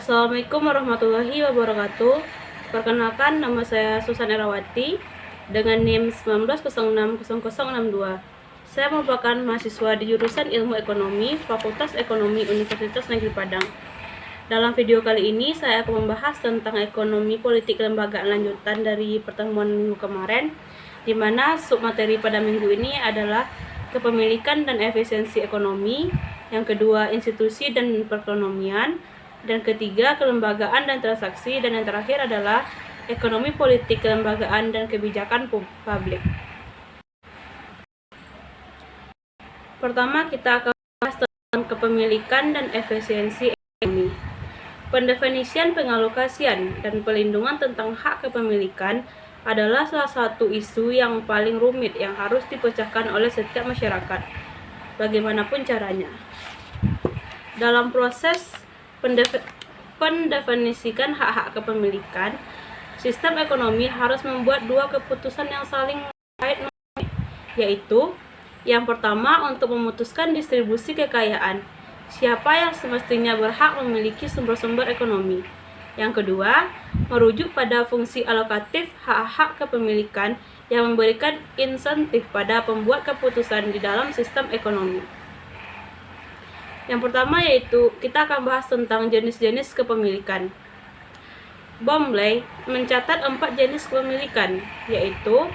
Assalamualaikum warahmatullahi wabarakatuh. Perkenalkan, nama saya Susan Erawati dengan NIM 19060062. Saya merupakan mahasiswa di jurusan Ilmu Ekonomi, Fakultas Ekonomi Universitas Negeri Padang. Dalam video kali ini, saya akan membahas tentang ekonomi politik kelembagaan lanjutan dari pertemuan minggu kemarin, di mana submateri pada minggu ini adalah kepemilikan dan efisiensi ekonomi, yang kedua institusi dan perekonomian, dan ketiga kelembagaan dan transaksi, dan yang terakhir adalah ekonomi politik kelembagaan dan kebijakan publik. Pertama, kita akan bahas tentang kepemilikan dan efisiensi ekonomi. Pendefinisian, pengalokasian, dan pelindungan tentang hak kepemilikan adalah salah satu isu yang paling rumit yang harus dipecahkan oleh setiap masyarakat, bagaimanapun caranya. Dalam proses pendefinisikan hak-hak kepemilikan, sistem ekonomi harus membuat dua keputusan yang saling terkait, yaitu yang pertama untuk memutuskan distribusi kekayaan, siapa yang semestinya berhak memiliki sumber-sumber ekonomi. Yang kedua, merujuk pada fungsi alokatif hak-hak kepemilikan yang memberikan insentif pada pembuat keputusan di dalam sistem ekonomi. Yang pertama yaitu kita akan bahas tentang jenis-jenis kepemilikan. Bomley mencatat 4 jenis kepemilikan, yaitu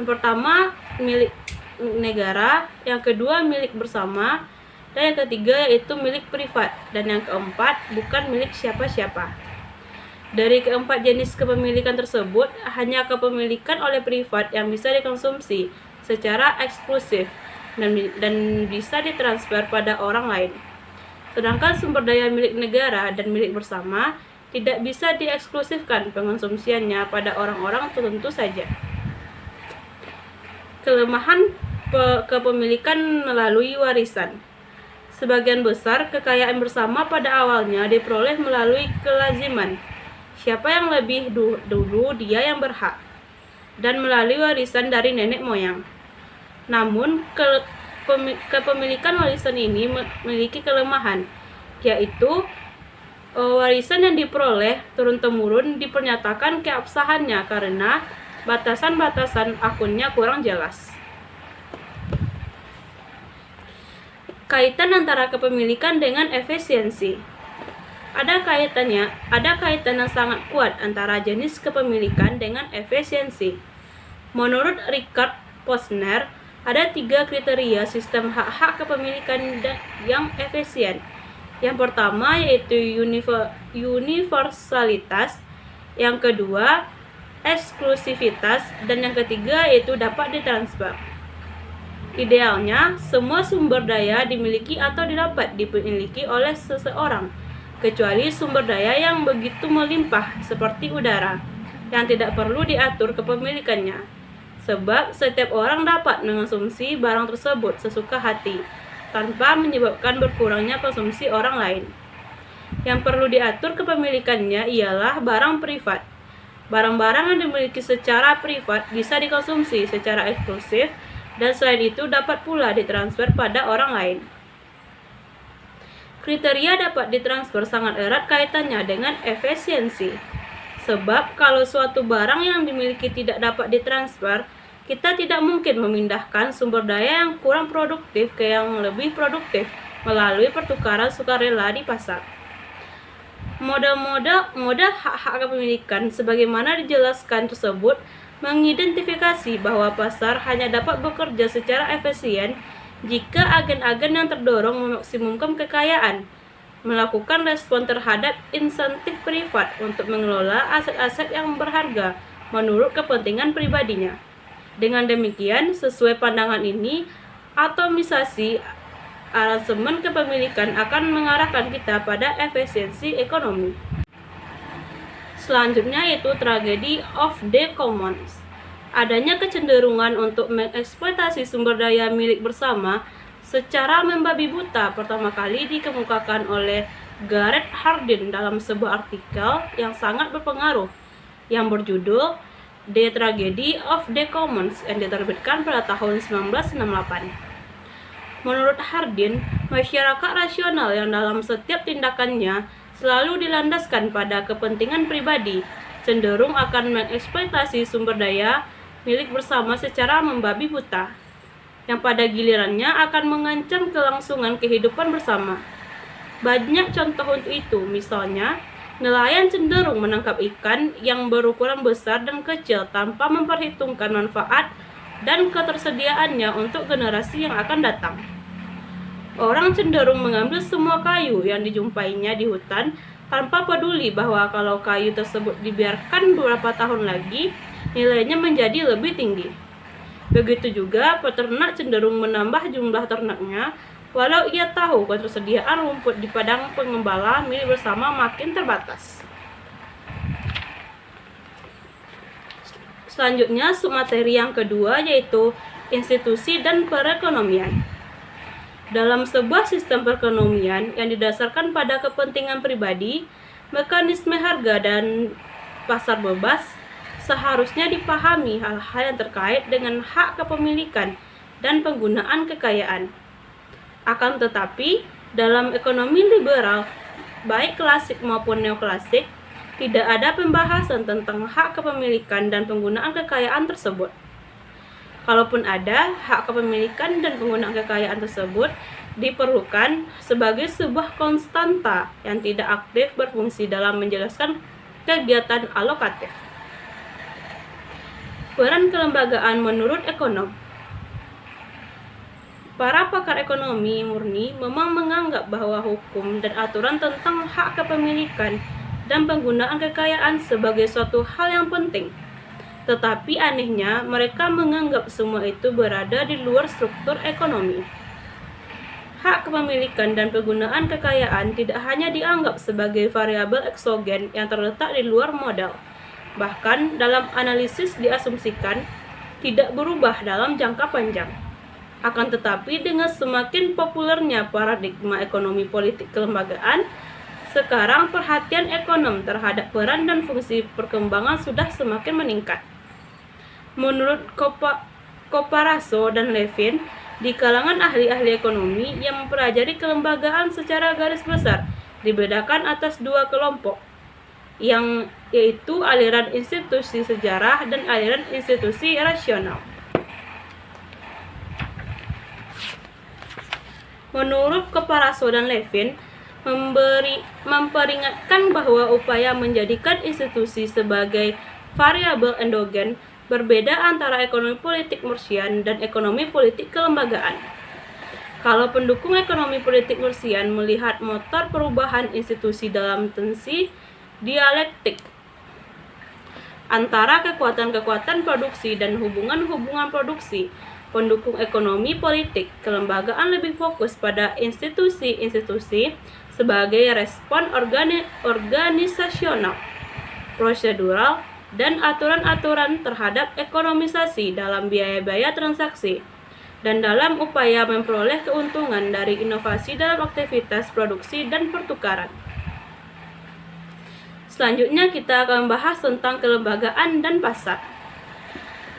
yang pertama milik negara, yang kedua milik bersama, dan yang ketiga yaitu milik privat, dan yang keempat bukan milik siapa-siapa. Dari keempat jenis kepemilikan tersebut, hanya kepemilikan oleh privat yang bisa dikonsumsi secara eksklusif dan bisa ditransfer pada orang lain. Sedangkan sumber daya milik negara dan milik bersama tidak bisa dieksklusifkan pengonsumsiannya pada orang-orang tertentu saja. Kelemahan kepemilikan melalui warisan. Sebagian besar kekayaan bersama pada awalnya diperoleh melalui kelaziman. Siapa yang lebih dulu dia yang berhak, dan melalui warisan dari nenek moyang. Namun kepemilikan warisan ini memiliki kelemahan, yaitu warisan yang diperoleh turun-temurun dipernyatakan keabsahannya karena batasan-batasan akunnya kurang jelas. Kaitan antara kepemilikan dengan efisiensi. Ada kaitan yang sangat kuat antara jenis kepemilikan dengan efisiensi. Menurut Richard Posner, ada 3 kriteria sistem hak-hak kepemilikan yang efisien. Yang pertama yaitu universalitas, yang kedua eksklusivitas, dan yang ketiga yaitu dapat ditransfer. Idealnya, semua sumber daya dimiliki atau didapat dimiliki oleh seseorang, kecuali sumber daya yang begitu melimpah seperti udara, yang tidak perlu diatur kepemilikannya, sebab setiap orang dapat mengonsumsi barang tersebut sesuka hati, tanpa menyebabkan berkurangnya konsumsi orang lain. Yang perlu diatur kepemilikannya ialah barang privat. Barang-barang yang dimiliki secara privat bisa dikonsumsi secara eksklusif, dan selain itu dapat pula ditransfer pada orang lain. Kriteria dapat ditransfer sangat erat kaitannya dengan efisiensi. Sebab kalau suatu barang yang dimiliki tidak dapat ditransfer, kita tidak mungkin memindahkan sumber daya yang kurang produktif ke yang lebih produktif melalui pertukaran sukarela di pasar. Model hak-hak kepemilikan sebagaimana dijelaskan tersebut mengidentifikasi bahwa pasar hanya dapat bekerja secara efisien jika agen-agen yang terdorong memaksimumkan kekayaan, melakukan respon terhadap insentif privat untuk mengelola aset-aset yang berharga menurut kepentingan pribadinya. Dengan demikian, sesuai pandangan ini, atomisasi aransemen kepemilikan akan mengarahkan kita pada efisiensi ekonomi. Selanjutnya yaitu tragedi of the commons. Adanya kecenderungan untuk mengeksploitasi sumber daya milik bersama secara membabi buta pertama kali dikemukakan oleh Gareth Hardin dalam sebuah artikel yang sangat berpengaruh yang berjudul The Tragedy of the Commons yang diterbitkan pada tahun 1968. Menurut Hardin, masyarakat rasional yang dalam setiap tindakannya selalu dilandaskan pada kepentingan pribadi, cenderung akan mengeksploitasi sumber daya milik bersama secara membabi buta, yang pada gilirannya akan mengancam kelangsungan kehidupan bersama. Banyak contoh untuk itu, misalnya, nelayan cenderung menangkap ikan yang berukuran besar dan kecil tanpa memperhitungkan manfaat dan ketersediaannya untuk generasi yang akan datang. Orang cenderung mengambil semua kayu yang dijumpainya di hutan tanpa peduli bahwa kalau kayu tersebut dibiarkan beberapa tahun lagi, nilainya menjadi lebih tinggi. Begitu juga peternak cenderung menambah jumlah ternaknya walau ia tahu ketersediaan rumput di padang pengembala milik bersama makin terbatas. Selanjutnya, submateri yang kedua yaitu institusi dan perekonomian. Dalam sebuah sistem perekonomian yang didasarkan pada kepentingan pribadi, mekanisme harga dan pasar bebas seharusnya dipahami hal-hal yang terkait dengan hak kepemilikan dan penggunaan kekayaan. Akan tetapi, dalam ekonomi liberal, baik klasik maupun neoklasik, tidak ada pembahasan tentang hak kepemilikan dan penggunaan kekayaan tersebut. Kalaupun ada, hak kepemilikan dan penggunaan kekayaan tersebut diperlukan sebagai sebuah konstanta yang tidak aktif berfungsi dalam menjelaskan kegiatan alokatif. Peran kelembagaan menurut ekonom. Para pakar ekonomi murni memang menganggap bahwa hukum dan aturan tentang hak kepemilikan dan penggunaan kekayaan sebagai suatu hal yang penting. Tetapi anehnya, mereka menganggap semua itu berada di luar struktur ekonomi. Hak kepemilikan dan penggunaan kekayaan tidak hanya dianggap sebagai variabel eksogen yang terletak di luar modal. Bahkan dalam analisis diasumsikan tidak berubah dalam jangka panjang. Akan tetapi dengan semakin populernya paradigma ekonomi politik kelembagaan, sekarang perhatian ekonom terhadap peran dan fungsi perkembangan sudah semakin meningkat. Menurut Koparaso dan Levin, di kalangan ahli-ahli ekonomi yang mempelajari kelembagaan secara garis besar dibedakan atas dua kelompok, yaitu aliran institusi sejarah dan aliran institusi rasional. Menurut Koparaso dan Levin, memperingatkan bahwa upaya menjadikan institusi sebagai variabel endogen berbeda antara ekonomi politik Marxian dan ekonomi politik kelembagaan. Kalau pendukung ekonomi politik Marxian melihat motor perubahan institusi dalam tensi dialektik antara kekuatan-kekuatan produksi dan hubungan-hubungan produksi, pendukung ekonomi politik kelembagaan lebih fokus pada institusi-institusi sebagai respon organisasional, prosedural, dan aturan-aturan terhadap ekonomisasi dalam biaya-biaya transaksi, dan dalam upaya memperoleh keuntungan dari inovasi dalam aktivitas produksi dan pertukaran. Selanjutnya kita akan membahas tentang kelembagaan dan pasar.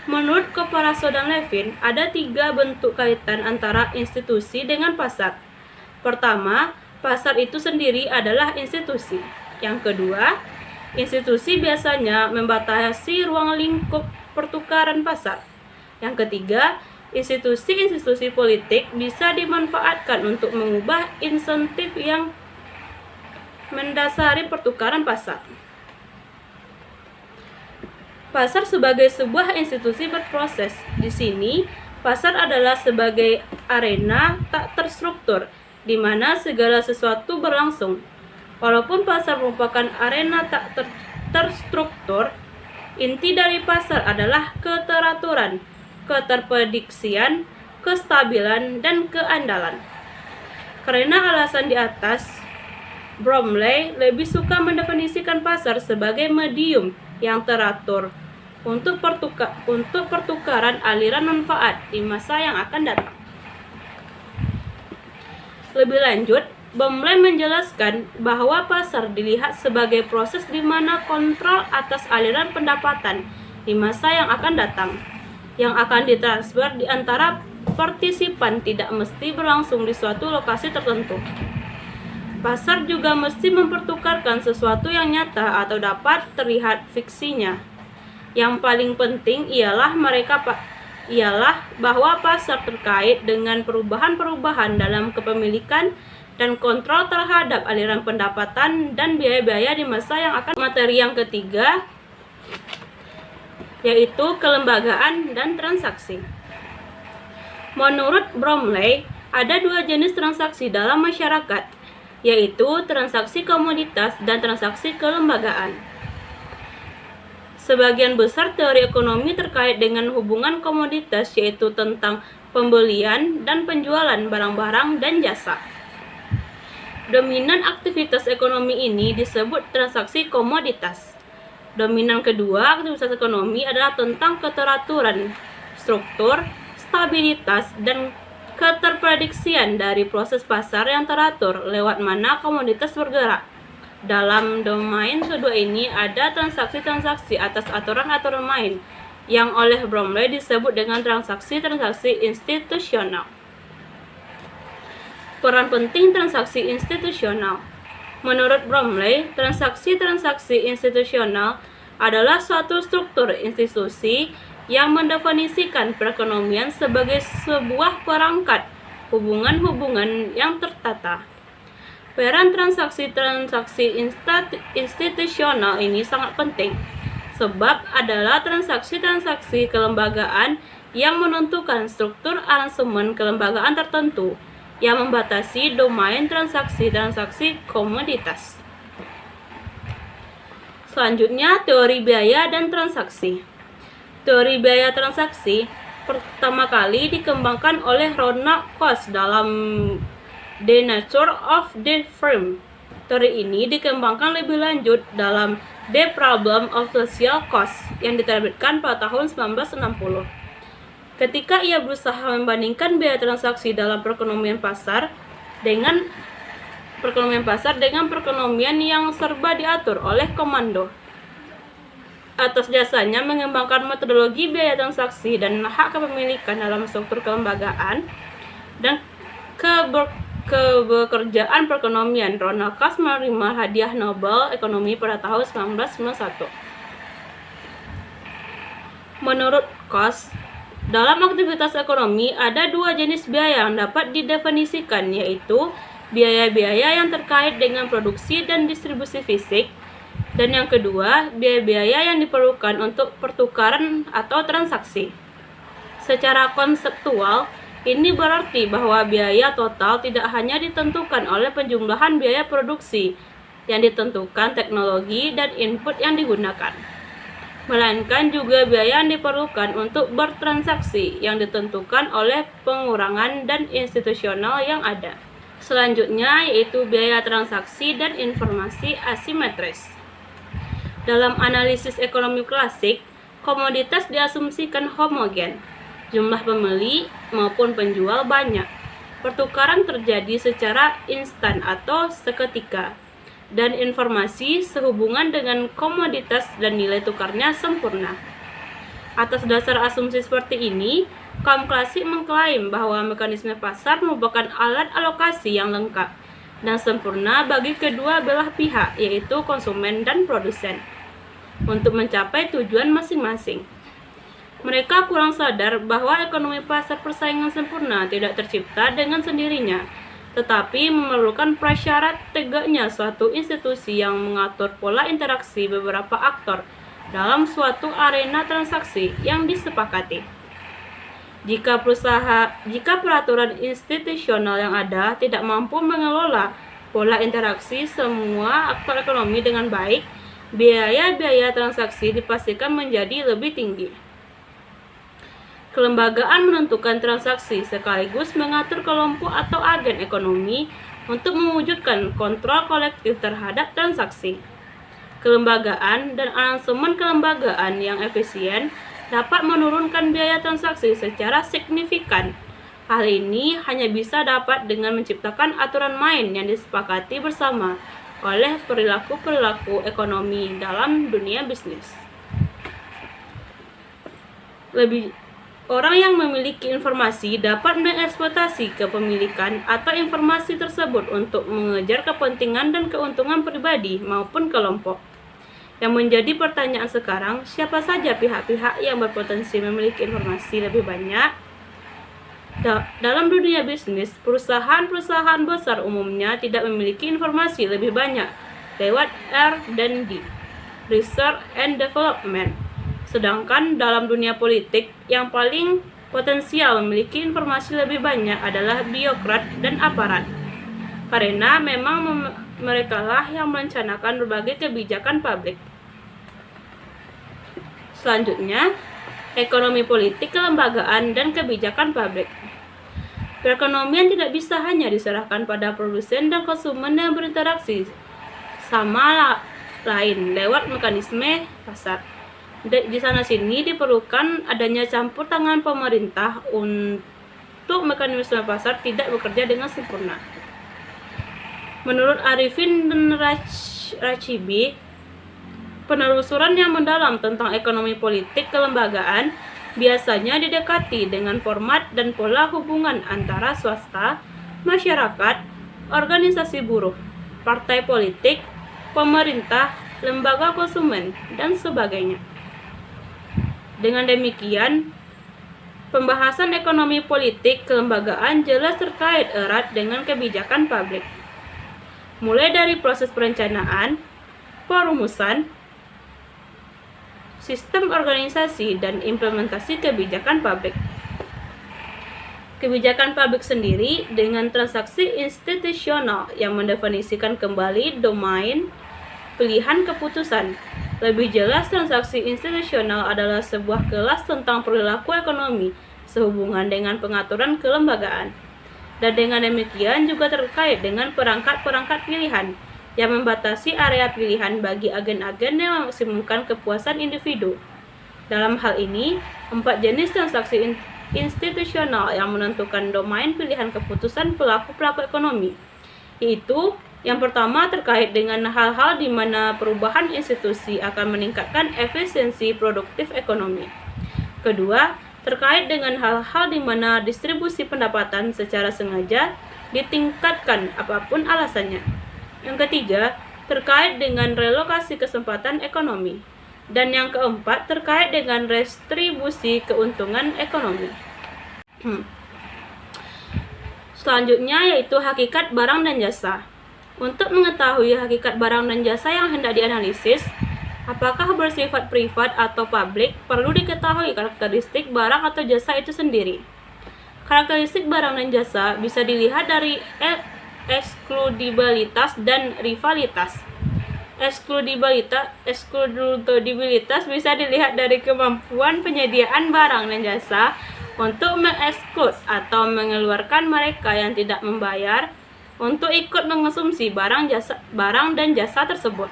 Menurut Koparaso dan Levin, ada 3 bentuk kaitan antara institusi dengan pasar. Pertama, pasar itu sendiri adalah institusi. Yang kedua, institusi biasanya membatasi ruang lingkup pertukaran pasar. Yang ketiga, institusi-institusi politik bisa dimanfaatkan untuk mengubah insentif yang mendasari pertukaran pasar. Pasar sebagai sebuah institusi berproses. Di sini, pasar adalah sebagai arena tak terstruktur, di mana segala sesuatu berlangsung. Walaupun pasar merupakan arena tak terstruktur, inti dari pasar adalah keteraturan, keterprediksian, kestabilan, dan keandalan. Karena alasan di atas, Bromley lebih suka mendefinisikan pasar sebagai medium yang teratur untuk pertukaran aliran manfaat di masa yang akan datang. Lebih lanjut, Bromley menjelaskan bahwa pasar dilihat sebagai proses di mana kontrol atas aliran pendapatan di masa yang akan datang, yang akan ditransfer di antara partisipan tidak mesti berlangsung di suatu lokasi tertentu. Pasar juga mesti mempertukarkan sesuatu yang nyata atau dapat terlihat fiksinya. Yang paling penting ialah bahwa pasar terkait dengan perubahan-perubahan dalam kepemilikan dan kontrol terhadap aliran pendapatan dan biaya-biaya di masa yang akan. Materi yang ketiga yaitu kelembagaan dan transaksi. Menurut Bromley, ada dua jenis transaksi dalam masyarakat, yaitu transaksi komoditas dan transaksi kelembagaan. Sebagian besar teori ekonomi terkait dengan hubungan komoditas yaitu tentang pembelian dan penjualan barang-barang dan jasa. Dominan aktivitas ekonomi ini disebut transaksi komoditas. Dominan kedua aktivitas ekonomi adalah tentang keteraturan, struktur, stabilitas, dan keterprediksian dari proses pasar yang teratur lewat mana komoditas bergerak. Dalam domain kedua ini ada transaksi-transaksi atas aturan-aturan main yang oleh Bromley disebut dengan transaksi-transaksi institusional. Peran penting transaksi institusional. Menurut Bromley, transaksi-transaksi institusional adalah suatu struktur institusi yang mendefinisikan perekonomian sebagai sebuah perangkat hubungan-hubungan yang tertata. Peran transaksi-transaksi institusional ini sangat penting, sebab adalah transaksi-transaksi kelembagaan yang menentukan struktur aransemen kelembagaan tertentu yang membatasi domain transaksi-transaksi komoditas. Selanjutnya, teori biaya dan transaksi. Teori biaya transaksi pertama kali dikembangkan oleh Ronald Coase dalam The Nature of the Firm. Teori ini dikembangkan lebih lanjut dalam The Problem of Social Cost yang diterbitkan pada tahun 1960. Ketika ia berusaha membandingkan biaya transaksi dalam perekonomian pasar dengan perekonomian yang serba diatur oleh komando. Atas jasanya mengembangkan metodologi biaya transaksi dan hak kepemilikan dalam struktur kelembagaan dan kebekerjaan perekonomian, Ronald Coase menerima hadiah Nobel Ekonomi pada tahun 1991. Menurut Coase, dalam aktivitas ekonomi ada dua jenis biaya yang dapat didefinisikan, yaitu biaya-biaya yang terkait dengan produksi dan distribusi fisik, dan yang kedua, biaya-biaya yang diperlukan untuk pertukaran atau transaksi. Secara konseptual, ini berarti bahwa biaya total tidak hanya ditentukan oleh penjumlahan biaya produksi yang ditentukan teknologi dan input yang digunakan, melainkan juga biaya yang diperlukan untuk bertransaksi yang ditentukan oleh pengurangan dan institusional yang ada. Selanjutnya yaitu biaya transaksi dan informasi asimetris. Dalam analisis ekonomi klasik, komoditas diasumsikan homogen. Jumlah pembeli maupun penjual banyak. Pertukaran terjadi secara instan atau seketika. Dan informasi sehubungan dengan komoditas dan nilai tukarnya sempurna. Atas dasar asumsi seperti ini, kaum klasik mengklaim bahwa mekanisme pasar merupakan alat alokasi yang lengkap dan sempurna bagi kedua belah pihak, yaitu konsumen dan produsen, untuk mencapai tujuan masing-masing. Mereka kurang sadar bahwa ekonomi pasar persaingan sempurna tidak tercipta dengan sendirinya, tetapi memerlukan prasyarat tegaknya suatu institusi yang mengatur pola interaksi beberapa aktor dalam suatu arena transaksi yang disepakati. Jika peraturan institusional yang ada tidak mampu mengelola pola interaksi semua aktor ekonomi dengan baik, biaya-biaya transaksi dipastikan menjadi lebih tinggi. Kelembagaan menentukan transaksi sekaligus mengatur kelompok atau agen ekonomi untuk mewujudkan kontrol kolektif terhadap transaksi. Kelembagaan dan aransemen kelembagaan yang efisien dapat menurunkan biaya transaksi secara signifikan. Hal ini hanya bisa dapat dengan menciptakan aturan main yang disepakati bersama oleh perilaku-perilaku ekonomi dalam dunia bisnis. Orang yang memiliki informasi dapat mengeksploitasi kepemilikan atau informasi tersebut untuk mengejar kepentingan dan keuntungan pribadi maupun kelompok. Yang menjadi pertanyaan sekarang, siapa saja pihak-pihak yang berpotensi memiliki informasi lebih banyak? Dalam dunia bisnis, perusahaan-perusahaan besar umumnya tidak memiliki informasi lebih banyak lewat R&D, Research and Development. Sedangkan dalam dunia politik, yang paling potensial memiliki informasi lebih banyak adalah birokrat dan aparat. Karena memang merekalah yang merencanakan berbagai kebijakan publik. Selanjutnya, ekonomi politik, kelembagaan, dan kebijakan publik. Perekonomian tidak bisa hanya diserahkan pada produsen dan konsumen yang berinteraksi sama lain lewat mekanisme pasar. Di sana-sini diperlukan adanya campur tangan pemerintah untuk mekanisme pasar tidak bekerja dengan sempurna. Menurut Arifin dan Rachibi, penelusuran yang mendalam tentang ekonomi politik kelembagaan biasanya didekati dengan format dan pola hubungan antara swasta, masyarakat, organisasi buruh, partai politik, pemerintah, lembaga konsumen, dan sebagainya. Dengan demikian, pembahasan ekonomi politik kelembagaan jelas terkait erat dengan kebijakan publik. Mulai dari proses perencanaan, perumusan, sistem organisasi, dan implementasi kebijakan publik. Kebijakan publik sendiri dengan transaksi institusional yang mendefinisikan kembali domain pilihan keputusan. Lebih jelas, transaksi institusional adalah sebuah kelas tentang perilaku ekonomi sehubungan dengan pengaturan kelembagaan. Dan dengan demikian juga terkait dengan perangkat-perangkat pilihan yang membatasi area pilihan bagi agen-agen yang memaksimumkan kepuasan individu. Dalam hal ini, 4 jenis transaksi institusional yang menentukan domain pilihan keputusan pelaku-pelaku ekonomi, yaitu yang pertama terkait dengan hal-hal di mana perubahan institusi akan meningkatkan efisiensi produktif ekonomi. Kedua, terkait dengan hal-hal di mana distribusi pendapatan secara sengaja ditingkatkan apapun alasannya. Yang ketiga, terkait dengan relokasi kesempatan ekonomi. Dan yang keempat, terkait dengan restribusi keuntungan ekonomi. Selanjutnya yaitu hakikat barang dan jasa. Untuk mengetahui hakikat barang dan jasa yang hendak dianalisis, apakah bersifat privat atau publik, perlu diketahui karakteristik barang atau jasa itu sendiri. Karakteristik barang dan jasa bisa dilihat dari ekskludibilitas dan rivalitas. Ekskludibilitas bisa dilihat dari kemampuan penyediaan barang dan jasa untuk mengeksklud atau mengeluarkan mereka yang tidak membayar untuk ikut mengonsumsi barang dan jasa tersebut.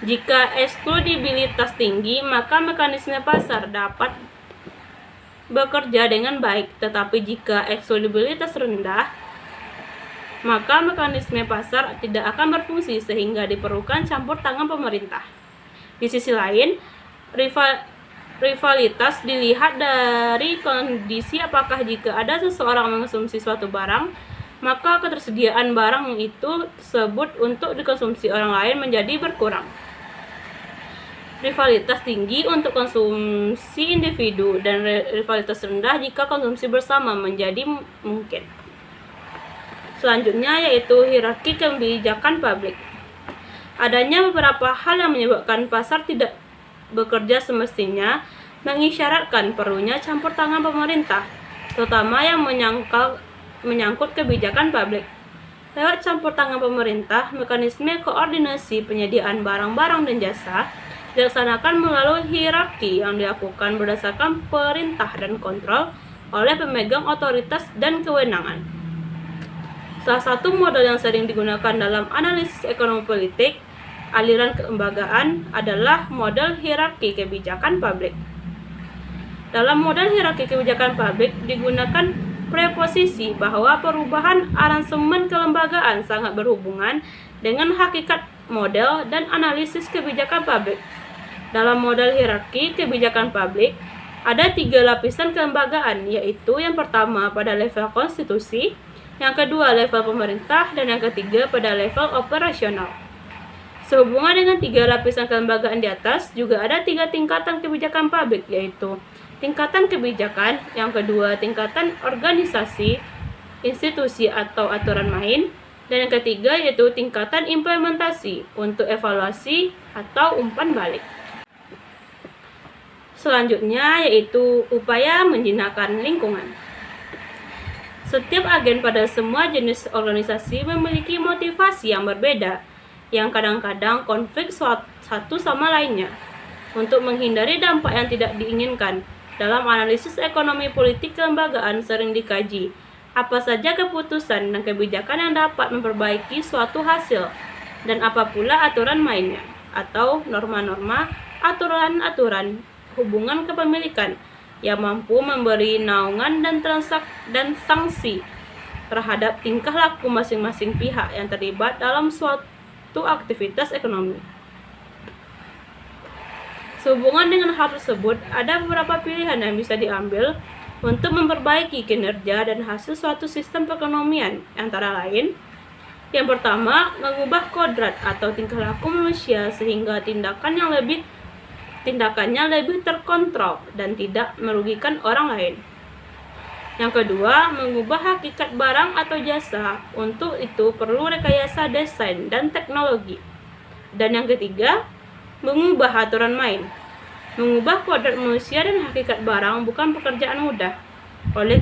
Jika ekskludibilitas tinggi, maka mekanisme pasar dapat bekerja dengan baik, tetapi jika ekskludibilitas rendah, maka mekanisme pasar tidak akan berfungsi sehingga diperlukan campur tangan pemerintah. Di sisi lain, rivalitas dilihat dari kondisi apakah jika ada seseorang mengonsumsi suatu barang, maka ketersediaan barang itu tersebut untuk dikonsumsi orang lain menjadi berkurang. Rivalitas tinggi untuk konsumsi individu dan rivalitas rendah jika konsumsi bersama menjadi mungkin. Selanjutnya yaitu hierarki kebijakan publik. Adanya beberapa hal yang menyebabkan pasar tidak bekerja semestinya mengisyaratkan perlunya campur tangan pemerintah, terutama yang menyangkut kebijakan publik. Lewat campur tangan pemerintah, mekanisme koordinasi penyediaan barang-barang dan jasa dilaksanakan melalui hierarki yang dilakukan berdasarkan perintah dan kontrol oleh pemegang otoritas dan kewenangan. Salah satu model yang sering digunakan dalam analisis ekonomi politik aliran kelembagaan adalah model hierarki kebijakan publik. Dalam model hierarki kebijakan publik digunakan preposisi bahwa perubahan aransemen kelembagaan sangat berhubungan dengan hakikat model dan analisis kebijakan publik. Dalam model hierarki kebijakan publik, Ada 3 lapisan kelembagaan, yaitu yang pertama pada level konstitusi, yang kedua level pemerintah, dan yang ketiga pada level operasional. Sehubungan dengan 3 lapisan kelembagaan di atas, juga ada 3 tingkatan kebijakan publik, yaitu tingkatan kebijakan, yang kedua tingkatan organisasi, institusi atau aturan main, dan yang ketiga yaitu tingkatan implementasi untuk evaluasi atau umpan balik. Selanjutnya yaitu upaya menjinakkan lingkungan. Setiap agen pada semua jenis organisasi memiliki motivasi yang berbeda, yang kadang-kadang konflik satu sama lainnya. Untuk menghindari dampak yang tidak diinginkan, dalam analisis ekonomi politik kelembagaan sering dikaji apa saja keputusan dan kebijakan yang dapat memperbaiki suatu hasil, dan apa pula aturan mainnya, atau norma-norma, aturan-aturan hubungan kepemilikan yang mampu memberi naungan dan sanksi terhadap tingkah laku masing-masing pihak yang terlibat dalam suatu aktivitas ekonomi. Sehubungan dengan hal tersebut, ada beberapa pilihan yang bisa diambil untuk memperbaiki kinerja dan hasil suatu sistem perekonomian, antara lain: yang pertama, mengubah kodrat atau tingkah laku manusia sehingga tindakannya lebih terkontrol dan tidak merugikan orang lain. Yang kedua, mengubah hakikat barang atau jasa. Untuk itu perlu rekayasa desain dan teknologi. Dan yang ketiga, mengubah aturan main. Mengubah kodrat manusia dan hakikat barang bukan pekerjaan mudah. Oleh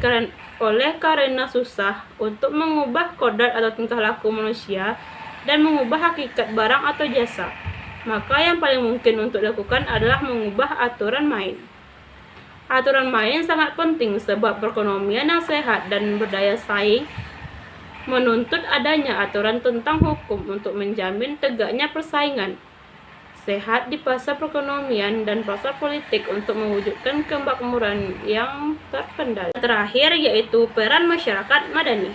karena susah untuk mengubah kodrat atau tingkah laku manusia dan mengubah hakikat barang atau jasa, maka yang paling mungkin untuk dilakukan adalah mengubah aturan main. Aturan main sangat penting sebab perekonomian yang sehat dan berdaya saing menuntut adanya aturan tentang hukum untuk menjamin tegaknya persaingan sehat di pasar perekonomian dan pasar politik untuk mewujudkan kemakmuran yang terkendali. Terakhir yaitu peran masyarakat madani.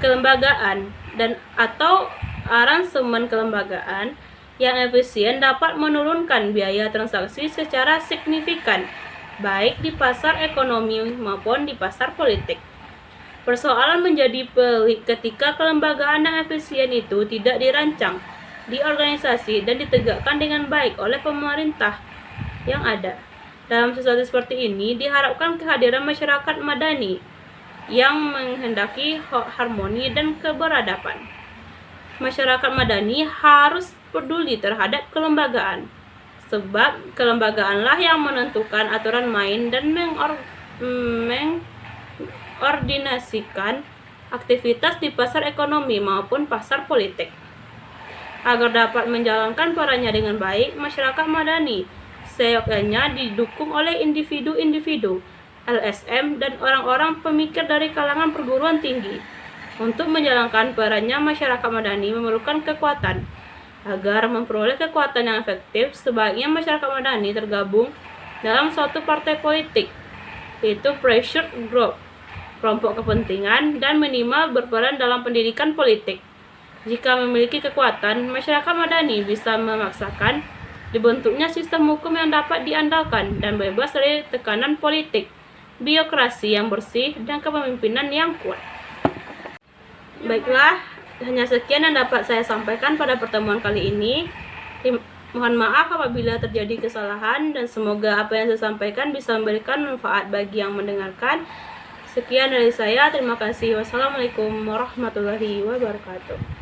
Kelembagaan dan atau aransemen kelembagaan yang efisien dapat menurunkan biaya transaksi secara signifikan, baik di pasar ekonomi maupun di pasar politik. Persoalan menjadi pelik ketika kelembagaan yang efisien itu tidak dirancang, diorganisasi, dan ditegakkan dengan baik oleh pemerintah yang ada. Dalam situasi seperti ini, diharapkan kehadiran masyarakat madani yang menghendaki harmoni dan keberadaban. Masyarakat madani harus peduli terhadap kelembagaan, sebab kelembagaanlah yang menentukan aturan main dan mengordinasikan aktivitas di pasar ekonomi maupun pasar politik. Agar dapat menjalankan perannya dengan baik, masyarakat madani seyogyanya didukung oleh individu-individu, LSM, dan orang-orang pemikir dari kalangan perguruan tinggi. Untuk menjalankan perannya, masyarakat madani memerlukan kekuatan. Agar memperoleh kekuatan yang efektif, sebaiknya masyarakat madani tergabung dalam suatu partai politik, yaitu pressure group, kelompok kepentingan, dan minimal berperan dalam pendidikan politik. Jika memiliki kekuatan, masyarakat madani bisa memaksakan dibentuknya sistem hukum yang dapat diandalkan dan bebas dari tekanan politik, birokrasi yang bersih, dan kepemimpinan yang kuat. Baiklah, hanya sekian yang dapat saya sampaikan pada pertemuan kali ini. Mohon maaf apabila terjadi kesalahan, dan semoga apa yang saya sampaikan bisa memberikan manfaat bagi yang mendengarkan. Sekian dari saya, terima kasih. Wassalamualaikum warahmatullahi wabarakatuh.